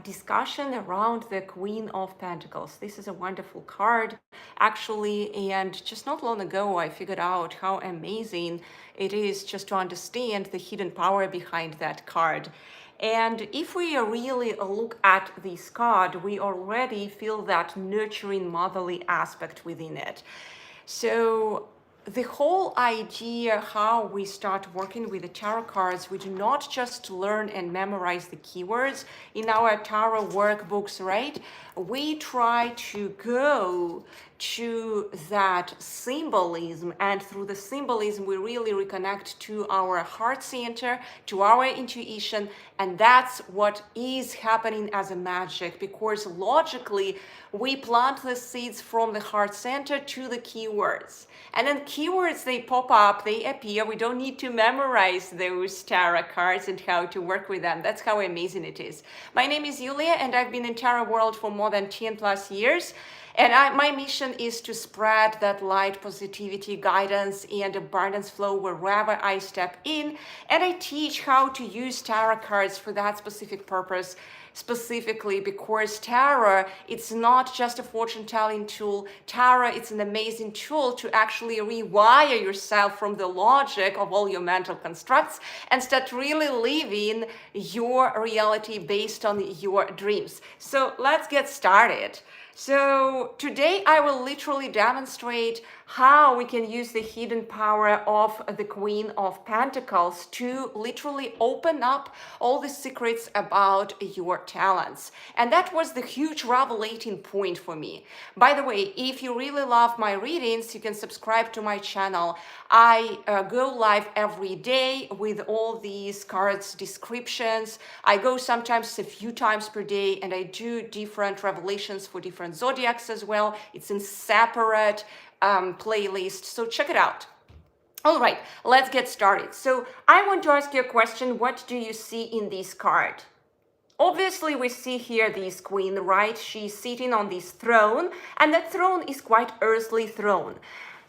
discussion around the Queen of Pentacles. This is a wonderful card, actually, and just not long ago I figured out how amazing it is just to understand the hidden power behind that card. And if we really look at this card, we already feel that nurturing motherly aspect within it. So the whole idea how we start working with the tarot cards, we do not just learn and memorize the keywords in our tarot workbooks, right? We try to go to that symbolism, and through the symbolism we really reconnect to our heart center, to our intuition, and that's what is happening as a magic, because logically we plant the seeds from the heart center to the keywords, and then keywords, they pop up, they appear. We don't need to memorize those tarot cards and how to work with them. That's how amazing it is. My name is Yulia, and I've been in tarot world for more than 10 plus years. And my mission is to spread that light, positivity, guidance, and abundance flow wherever I step in. And I teach how to use tarot cards for that specific purpose, specifically because tarot, it's not just a fortune telling tool. Tarot, it's an amazing tool to actually rewire yourself from the logic of all your mental constructs and start really living your reality based on your dreams. So let's get started. So today I will literally demonstrate how we can use the hidden power of the Queen of Pentacles to literally open up all the secrets about your talents. And that was the huge revelating point for me. By the way, if you really love my readings, you can subscribe to my channel. I go live every day with all these cards descriptions. I go sometimes a few times per day, and I do different revelations for different zodiacs as well. It's in separate playlist, so check it out. All right, let's get started. So I want to ask you a question. What do you see in this card? Obviously, we see here this queen, right? She's sitting on this throne, and that throne is quite earthly throne.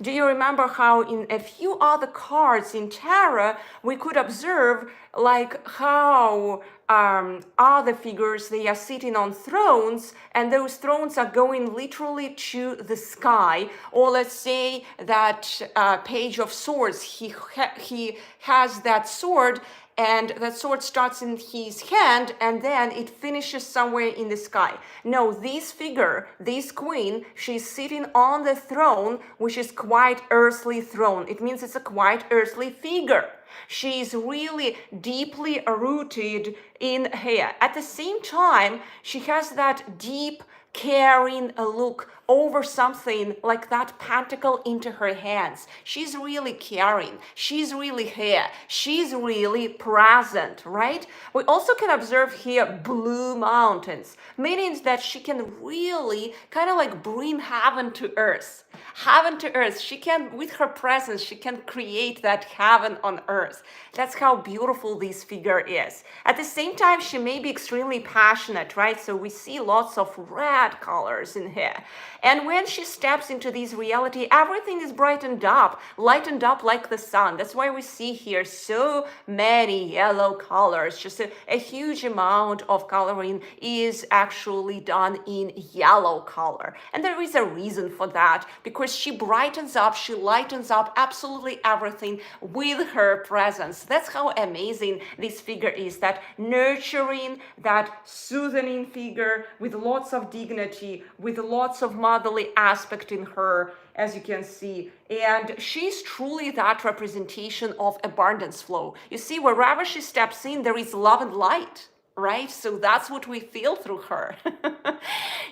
Do you remember how in a few other cards in tarot, we could observe like how other figures, they are sitting on thrones, and those thrones are going literally to the sky. Or let's say that Page of Swords, he has that sword, and that sword starts in his hand and then it finishes somewhere in the sky. No, this figure, this queen, she's sitting on the throne, which is quite earthly throne. It means it's a quite earthly figure. She's really deeply rooted in here. At the same time, she has that deep, caring look over something like that pentacle into her hands. She's really caring. She's really here. She's really present, right? We also can observe here blue mountains, meaning that she can really kind of like bring heaven to earth. Heaven to earth. She can, with her presence, she can create that heaven on earth. That's how beautiful this figure is. At the same time, she may be extremely passionate, right? So we see lots of red colors in here. And when she steps into this reality, everything is brightened up, lightened up like the sun. That's why we see here so many yellow colors. Just a huge amount of coloring is actually done in yellow color. And there is a reason for that, because she brightens up, she lightens up absolutely everything with her presence. That's how amazing this figure is, that nurturing, that soothing figure with lots of dignity, with lots of motherly aspect in her, as you can see. And she's truly that representation of abundance flow. You see, wherever she steps in, there is love and light, right? So that's what we feel through her.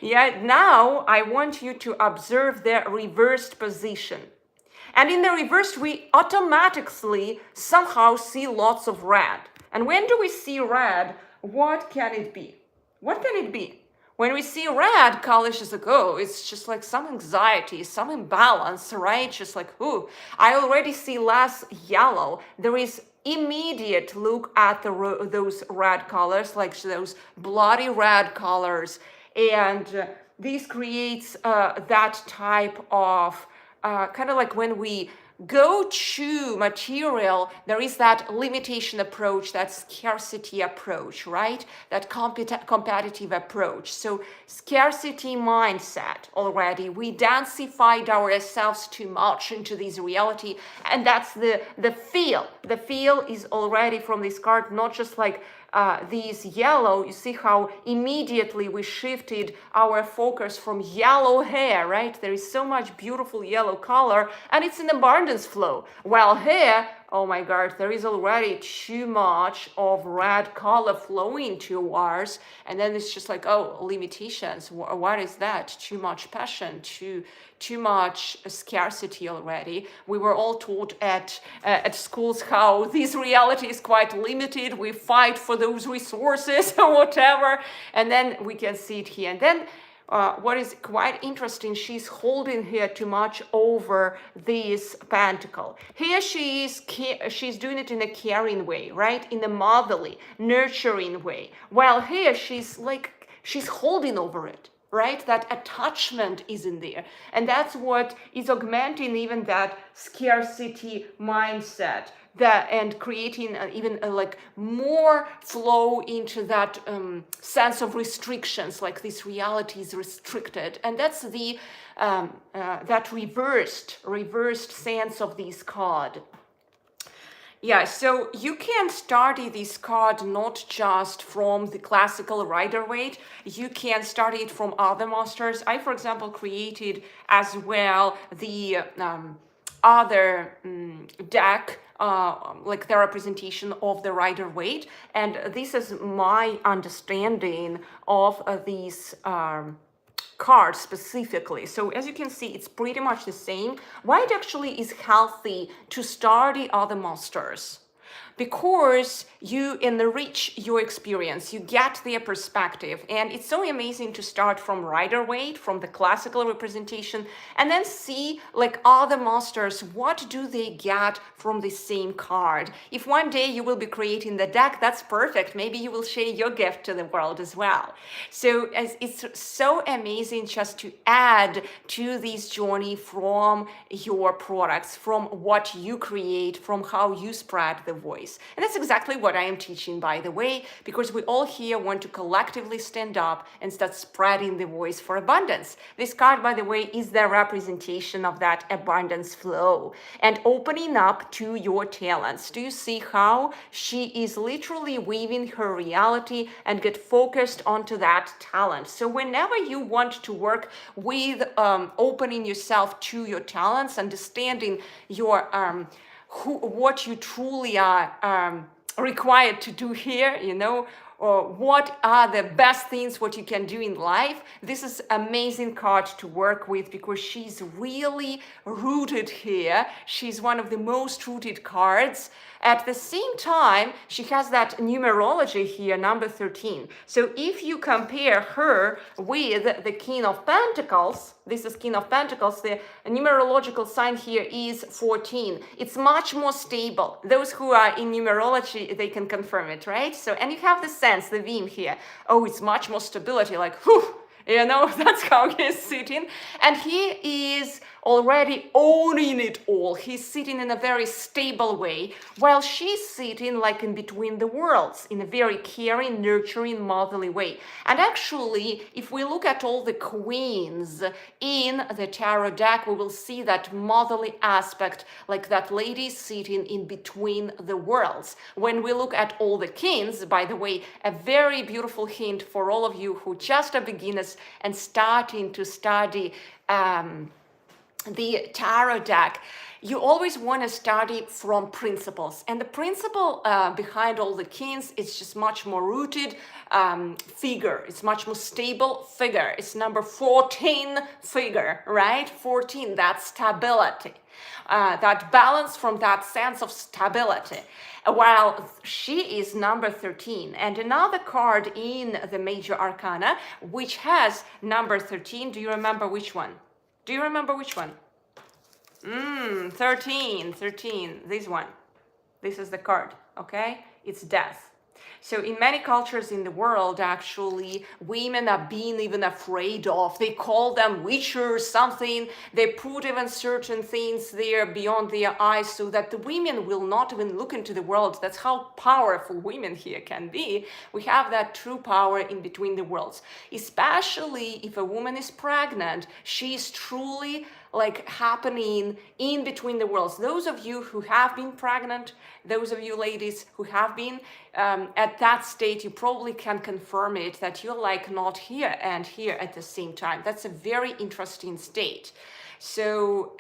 Yeah, now I want you to observe the reversed position. And in the reversed, we automatically somehow see lots of red. And when do we see red? What can it be? What can it be? When we see red, colors just like, oh, it's just like some anxiety, some imbalance, right? Just like, ooh, I already see less yellow. There is immediate look at those red colors, like those bloody red colors. And this creates that type of kind of like when we go to material, there is that limitation approach, that scarcity approach, right? That competitive approach. So scarcity mindset already. We densified ourselves too much into this reality, and that's the feel. The feel is already from this card, not just like these yellow. You see how immediately we shifted our focus from yellow hair, right? There is so much beautiful yellow color, and it's an abundance flow. While here, oh my God, there is already too much of red color flowing towards, and then it's just like, oh, limitations. What is that? Too much passion, too much scarcity already. We were all taught at schools how this reality is quite limited. We fight for those resources or whatever, and then we can see it here. And then what is quite interesting, she's holding here too much over this pentacle. Here she's doing it in a caring way, right? In a motherly, nurturing way. While here she's holding over it, right? That attachment is in there. And that's what is augmenting even that scarcity mindset, and creating even like more flow into that sense of restrictions, like this reality is restricted. And that's the that reversed sense of this card. Yeah, so you can study this card not just from the classical Rider-Waite, you can study it from other masters. I, for example, created as well the other deck, like the representation of the Rider-Waite, and this is my understanding of these cards specifically. So as you can see, it's pretty much the same. Why it actually is healthy to study other masters? Because you enrich your experience, you get their perspective, and it's so amazing to start from Rider-Waite, from the classical representation, and then see like other masters, what do they get from the same card. If one day you will be creating the deck, that's perfect. Maybe you will share your gift to the world as well. So it's so amazing just to add to this journey from your products, from what you create, from how you spread the voice. And that's exactly what I am teaching, by the way, because we all here want to collectively stand up and start spreading the voice for abundance. This card, by the way, is the representation of that abundance flow and opening up to your talents. Do you see how she is literally weaving her reality and get focused onto that talent? So whenever you want to work with opening yourself to your talents, understanding your what you truly are required to do here, you know, or what are the best things what you can do in life. This is amazing card to work with because she's really rooted here. She's one of the most rooted cards. At the same time, she has that numerology here, number 13. So if you compare her with the King of Pentacles, this is King of Pentacles, the numerological sign here is 14. It's much more stable. Those who are in numerology, they can confirm it, right? So, and you have the sense, the Vim here. Oh, it's much more stability, like, whew, you know, that's how he's sitting. And he is already owning it all. He's sitting in a very stable way, while she's sitting like in between the worlds, in a very caring, nurturing, motherly way. And actually, if we look at all the queens in the tarot deck, we will see that motherly aspect, like that lady sitting in between the worlds. When we look at all the kings, by the way, a very beautiful hint for all of you who just are beginners and starting to study the tarot deck, you always want to study from principles. And the principle behind all the kings is just much more rooted figure. It's much more stable figure. It's number 14 figure, right? 14, that's stability. That balance from that sense of stability. While she is number 13. And another card in the major arcana, which has number 13. Do you remember which one? Do you remember which one? 13, this one. This is the card, okay? It's death. So in many cultures in the world, actually, women are being even afraid of. They call them witchers, something. They put even certain things there beyond their eyes so that the women will not even look into the world. That's how powerful women here can be. We have that true power in between the worlds. Especially if a woman is pregnant, she is truly like happening in between the worlds. Those of you who have been pregnant, those of you ladies who have been at that state, you probably can confirm it, that you're like not here and here at the same time. That's a very interesting state. So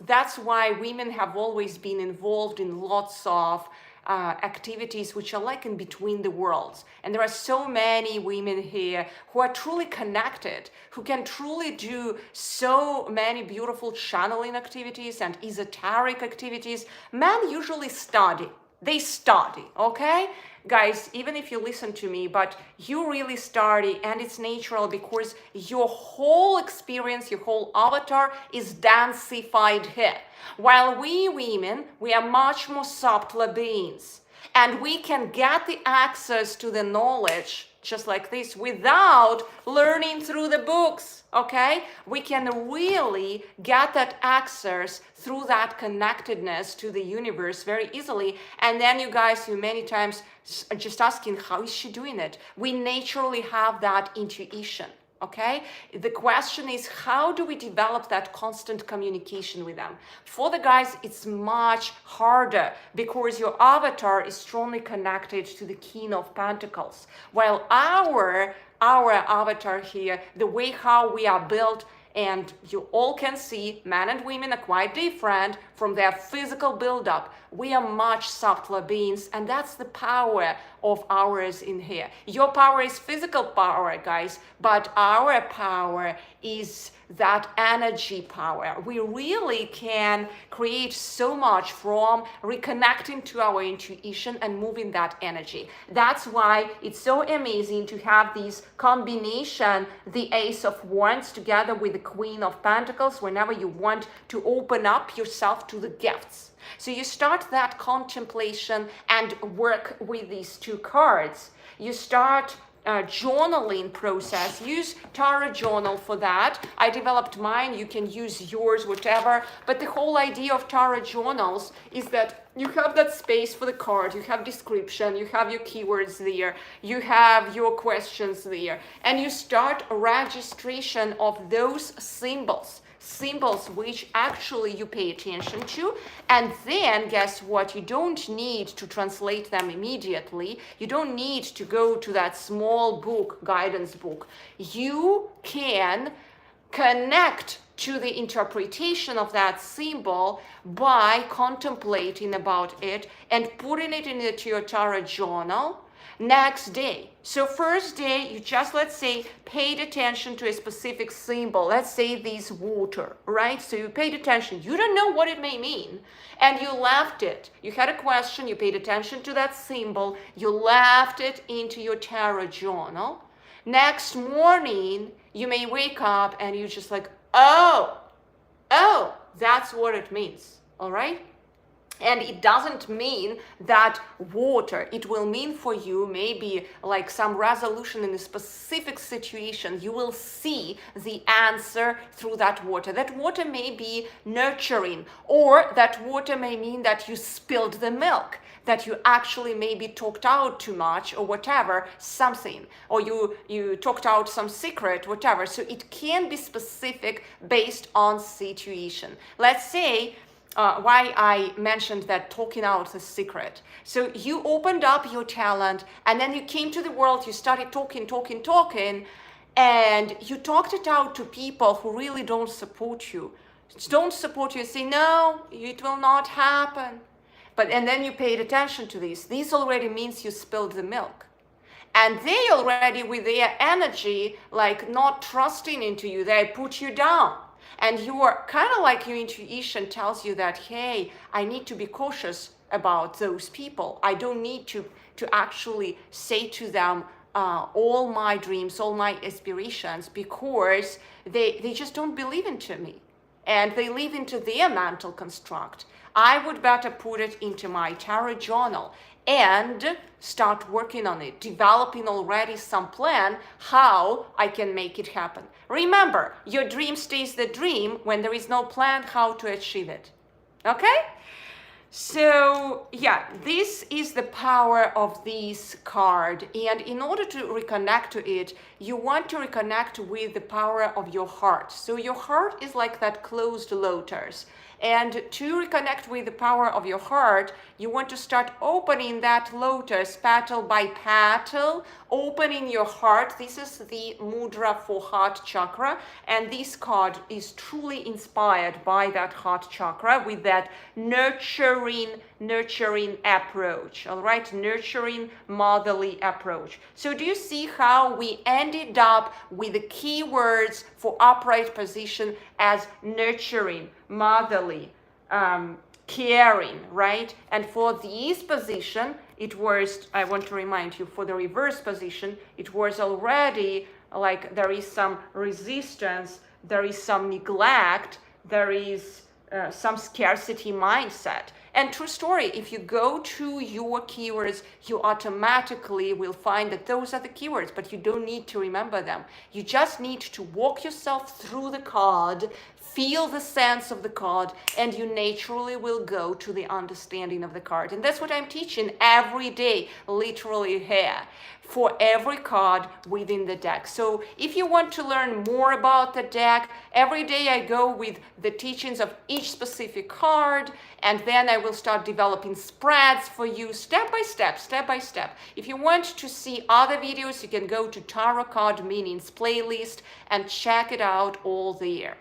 that's why women have always been involved in lots of activities which are like in between the worlds. And there are so many women here who are truly connected, who can truly do so many beautiful channeling activities and esoteric activities. Men usually study. They study, okay? Guys, even if you listen to me, but you really study, and it's natural because your whole experience, your whole avatar is dancified here. While we women, we are much more subtler beings, and we can get the access to the knowledge just like this without learning through the books, okay? We can really get that access through that connectedness to the universe very easily. And then you guys, you many times are just asking, how is she doing it? We naturally have that intuition. Okay, the question is, how do we develop that constant communication with them? For the guys, it's much harder because your avatar is strongly connected to the King of Pentacles, while our avatar here, the way how we are built, and you all can see, men and women are quite different from their physical buildup. We are much subtler beings, and that's the power of ours in here. Your power is physical power, guys, but our power is that energy power. We really can create so much from reconnecting to our intuition and moving that energy. That's why it's so amazing to have this combination, the Ace of Wands together with the Queen of Pentacles, whenever you want to open up yourself to the gifts. So you start that contemplation and work with these two cards. You start journaling process. Use Tarot Journal for that. I developed mine. You can use yours, whatever. But the whole idea of Tarot Journals is that you have that space for the card. You have description. You have your keywords there. You have your questions there. And you start a registration of those symbols which actually you pay attention to, and then guess what, you don't need to translate them immediately. You don't need to go to that small book, guidance book. You can connect to the interpretation of that symbol by contemplating about it and putting it into your tarot journal next day. So first day, you just, let's say, paid attention to a specific symbol. Let's say this water, right? So you paid attention. You don't know what it may mean. And you left it. You had a question, you paid attention to that symbol, you left it into your tarot journal. Next morning, you may wake up and you just like, oh, that's what it means, all right? And it doesn't mean that water, it will mean for you maybe like some resolution in a specific situation. You will see the answer through that water. That water may be nurturing, or that water may mean that you spilled the milk, that you actually maybe talked out too much or whatever, something, or you talked out some secret, whatever. So it can be specific based on situation. Let's say, why I mentioned that talking out is secret. So you opened up your talent, and then you came to the world, you started talking, and you talked it out to people who really don't support you. Say, no, it will not happen. And then you paid attention to this. This already means you spilled the milk. And they already, with their energy, like not trusting into you, they put you down. And you are kind of like, your intuition tells you that, hey, I need to be cautious about those people. I don't need to actually say to them all my dreams, all my aspirations, because they just don't believe into me. and they live into their mental construct, I would better put it into my tarot journal and start working on it, developing already some plan how I can make it happen. Remember, your dream stays the dream when there is no plan how to achieve it. Okay? So yeah, this is the power of this card, and in order to reconnect to it, you want to reconnect with the power of your heart. So your heart is like that closed lotus, and to reconnect with the power of your heart, you want to start opening that lotus petal by petal, opening your heart. This is the mudra for heart chakra, and this card is truly inspired by that heart chakra with that nurturing approach, all right? Nurturing, motherly approach. So do you see how we ended up with the keywords for upright position as nurturing, motherly, caring, right? And for this position, it was, I want to remind you, for the reverse position, it was already like there is some resistance, there is some neglect, there is some scarcity mindset. And true story, if you go to your keywords, you automatically will find that those are the keywords, but you don't need to remember them. You just need to walk yourself through the card, feel the sense of the card, and you naturally will go to the understanding of the card. And that's what I'm teaching every day, literally here, for every card within the deck. So if you want to learn more about the deck, every day I go with the teachings of each specific card, and then I will start developing spreads for you step by step, step by step. If you want to see other videos, you can go to Tarot Card Meanings playlist and check it out all there.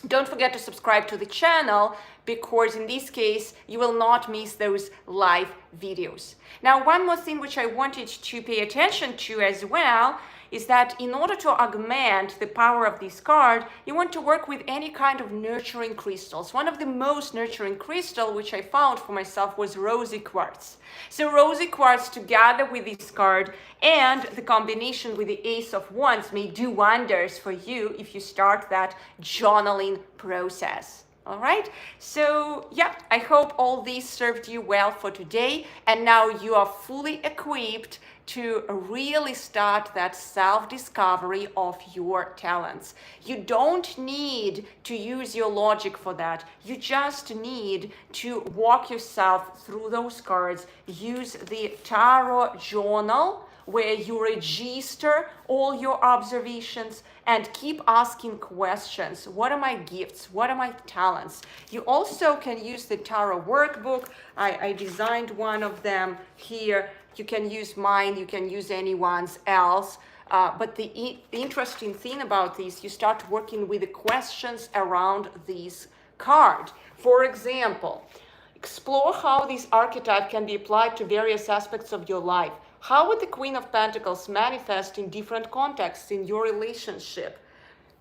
Don't forget to subscribe to the channel, because in this case, you will not miss those live videos. Now, one more thing which I wanted to pay attention to as well is that in order to augment the power of this card, you want to work with any kind of nurturing crystals. One of the most nurturing crystal which I found for myself was rosy quartz. So rosy quartz together with this card and the combination with the Ace of Wands may do wonders for you if you start that journaling process. All right, so yeah, I hope all these served you well for today, and now you are fully equipped to really start that self-discovery of your talents. You don't need to use your logic for that. You just need to walk yourself through those cards, use the tarot journal where you register all your observations and keep asking questions. What are my gifts? What are my talents? You also can use the tarot workbook. I designed one of them here. You can use mine, you can use anyone's else. But the interesting thing about this, you start working with the questions around this card. For example, explore how this archetype can be applied to various aspects of your life. How would the Queen of Pentacles manifest in different contexts in your relationship,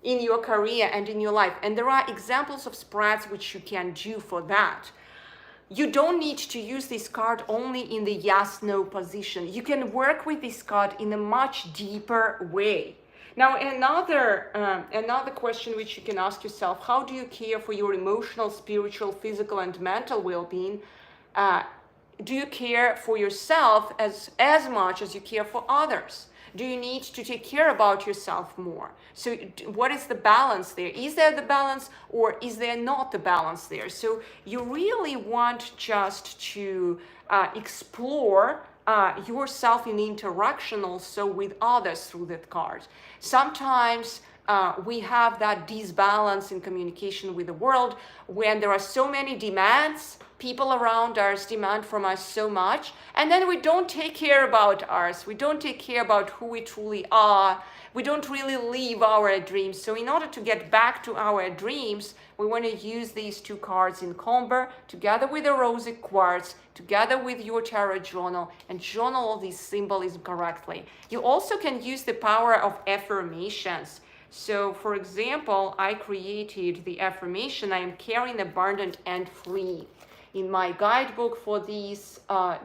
in your career, and in your life? And there are examples of spreads which you can do for that. You don't need to use this card only in the yes-no position. You can work with this card in a much deeper way. Now, another question which you can ask yourself, how do you care for your emotional, spiritual, physical, and mental well-being? Do you care for yourself as much as you care for others? Do you need to take care about yourself more? So what is the balance there? Is there the balance, or is there not the balance there? So you really want just to explore yourself in interaction also with others through that card. Sometimes we have that disbalance in communication with the world when there are so many demands. People around us demand from us so much, and then we don't take care about ours. We don't take care about who we truly are. We don't really live our dreams. So in order to get back to our dreams, we want to use these two cards in combo together with the rosy quartz, together with your tarot journal, and journal all these symbolism correctly. You also can use the power of affirmations. So for example, I created the affirmation, I am caring, abundant, and free, in my guidebook for this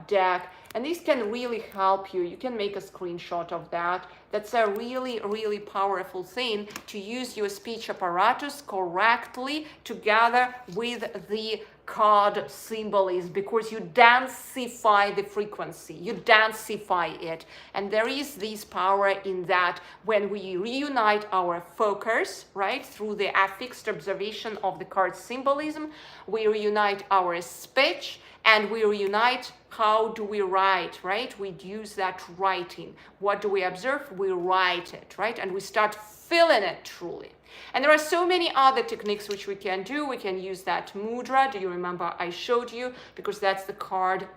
deck, and this can really help you. You can make a screenshot of that. That's a really, really powerful thing, to use your speech apparatus correctly together with the card symbolism, because you densify the frequency, you densify it. And there is this power in that when we reunite our focus, right, through the affixed observation of the card symbolism, we reunite our speech, and we reunite how do we write, right? We use that writing. What do we observe? We write it, right? And we start feeling it truly. And there are so many other techniques which we can do. We can use that mudra. Do you remember I showed you? Because that's the card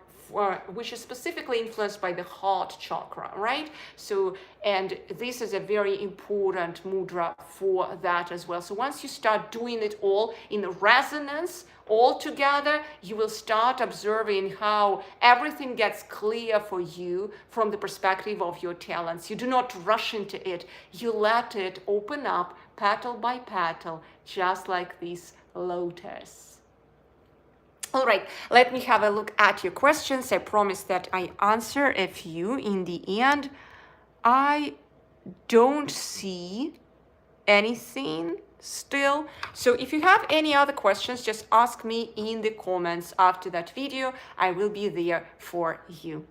which is specifically influenced by the heart chakra, right? So, and this is a very important mudra for that as well. So once you start doing it all in resonance, all together, you will start observing how everything gets clear for you from the perspective of your talents. You do not rush into it. You let it open up petal by petal, just like this lotus. All right, let me have a look at your questions. I promise that I answer a few in the end. I don't see anything still. So if you have any other questions, just ask me in the comments after that video. I will be there for you.